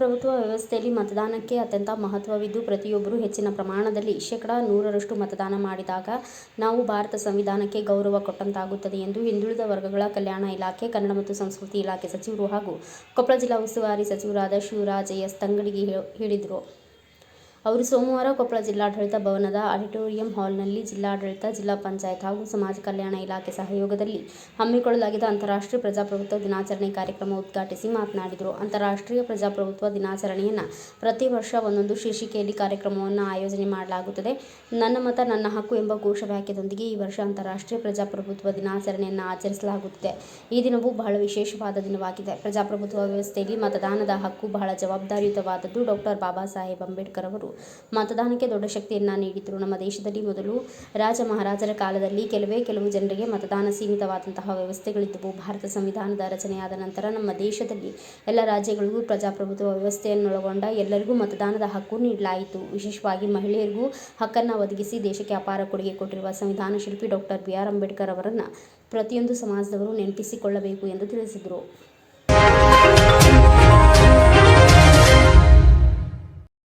ಪ್ರಜಾಪ್ರಭುತ್ವ ವ್ಯವಸ್ಥೆಯಲ್ಲಿ ಮತದಾನಕ್ಕೆ ಅತ್ಯಂತ ಮಹತ್ವವಿದ್ದು, ಪ್ರತಿಯೊಬ್ಬರೂ ಹೆಚ್ಚಿನ ಪ್ರಮಾಣದಲ್ಲಿ 100% ಮತದಾನ ಮಾಡಿದಾಗ ನಾವು ಭಾರತ ಸಂವಿಧಾನಕ್ಕೆ ಗೌರವ ಕೊಟ್ಟಂತಾಗುತ್ತದೆ ಎಂದು ಹಿಂದುಳಿದ ವರ್ಗಗಳ ಕಲ್ಯಾಣ ಇಲಾಖೆ, ಕನ್ನಡ ಮತ್ತು ಸಂಸ್ಕೃತಿ ಇಲಾಖೆ ಸಚಿವರು ಹಾಗೂ ಕೊಪ್ಪಳ ಜಿಲ್ಲಾ ಉಸ್ತುವಾರಿ ಸಚಿವರಾದ ಶಿವರಾಜ ಎಸ್ ತಂಗಡಗಿ ಹೇಳಿದರು. ಅವರು ಸೋಮವಾರ ಕೊಪ್ಪಳ ಜಿಲ್ಲಾಡಳಿತ ಭವನದ ಆಡಿಟೋರಿಯಂ ಹಾಲ್ನಲ್ಲಿ ಜಿಲ್ಲಾಡಳಿತ, ಜಿಲ್ಲಾ ಪಂಚಾಯತ್ ಹಾಗೂ ಸಮಾಜ ಕಲ್ಯಾಣ ಇಲಾಖೆ ಸಹಯೋಗದಲ್ಲಿ ಹಮ್ಮಿಕೊಳ್ಳಲಾಗಿದ್ದ ಅಂತಾರಾಷ್ಟ್ರೀಯ ಪ್ರಜಾಪ್ರಭುತ್ವ ದಿನಾಚರಣೆ ಕಾರ್ಯಕ್ರಮ ಉದ್ಘಾಟಿಸಿ ಮಾತನಾಡಿದರು. ಅಂತಾರಾಷ್ಟ್ರೀಯ ಪ್ರಜಾಪ್ರಭುತ್ವ ದಿನಾಚರಣೆಯನ್ನು ಪ್ರತಿ ವರ್ಷ ಒಂದೊಂದು ಶೀರ್ಷಿಕೆಯಲ್ಲಿ ಕಾರ್ಯಕ್ರಮವನ್ನು ಆಯೋಜನೆ ಮಾಡಲಾಗುತ್ತದೆ. ನನ್ನ ಮತ ನನ್ನ ಹಕ್ಕು ಎಂಬ ಘೋಷವಾಕ್ಯದೊಂದಿಗೆ ಈ ವರ್ಷ ಅಂತಾರಾಷ್ಟ್ರೀಯ ಪ್ರಜಾಪ್ರಭುತ್ವ ದಿನಾಚರಣೆಯನ್ನು ಆಚರಿಸಲಾಗುತ್ತಿದೆ. ಈ ದಿನವು ಬಹಳ ವಿಶೇಷವಾದ ದಿನವಾಗಿದೆ. ಪ್ರಜಾಪ್ರಭುತ್ವ ವ್ಯವಸ್ಥೆಯಲ್ಲಿ ಮತದಾನದ ಹಕ್ಕು ಬಹಳ ಜವಾಬ್ದಾರಿಯುತವಾದದ್ದು. ಡಾಕ್ಟರ್ ಬಾಬಾ ಸಾಹೇಬ್ ಅಂಬೇಡ್ಕರ್ ಅವರು ಮತದಾನಕ್ಕೆ ದೊಡ್ಡ ಶಕ್ತಿಯನ್ನು ನೀಡಿದರು. ನಮ್ಮ ದೇಶದಲ್ಲಿ ಮೊದಲು ರಾಜ ಮಹಾರಾಜರ ಕಾಲದಲ್ಲಿ ಕೆಲವು ಜನರಿಗೆ ಮತದಾನ ಸೀಮಿತವಾದಂತಹ ವ್ಯವಸ್ಥೆಗಳಿದ್ದವು. ಭಾರತ ಸಂವಿಧಾನದ ರಚನೆಯಾದ ನಂತರ ನಮ್ಮ ದೇಶದಲ್ಲಿ ಎಲ್ಲ ರಾಜ್ಯಗಳಿಗೂ ಪ್ರಜಾಪ್ರಭುತ್ವ ವ್ಯವಸ್ಥೆಯನ್ನೊಳಗೊಂಡ ಎಲ್ಲರಿಗೂ ಮತದಾನದ ಹಕ್ಕು ನೀಡಲಾಯಿತು. ವಿಶೇಷವಾಗಿ ಮಹಿಳೆಯರಿಗೂ ಹಕ್ಕನ್ನು ಒದಗಿಸಿ ದೇಶಕ್ಕೆ ಅಪಾರ ಕೊಡುಗೆ ಕೊಟ್ಟಿರುವ ಸಂವಿಧಾನ ಶಿಲ್ಪಿ ಡಾಕ್ಟರ್ ಬಿ. ಆರ್. ಅಂಬೇಡ್ಕರ್ ಅವರನ್ನು ಪ್ರತಿಯೊಂದು ಸಮಾಜದವರು ನೆನಪಿಸಿಕೊಳ್ಳಬೇಕು ಎಂದು ತಿಳಿಸಿದರು.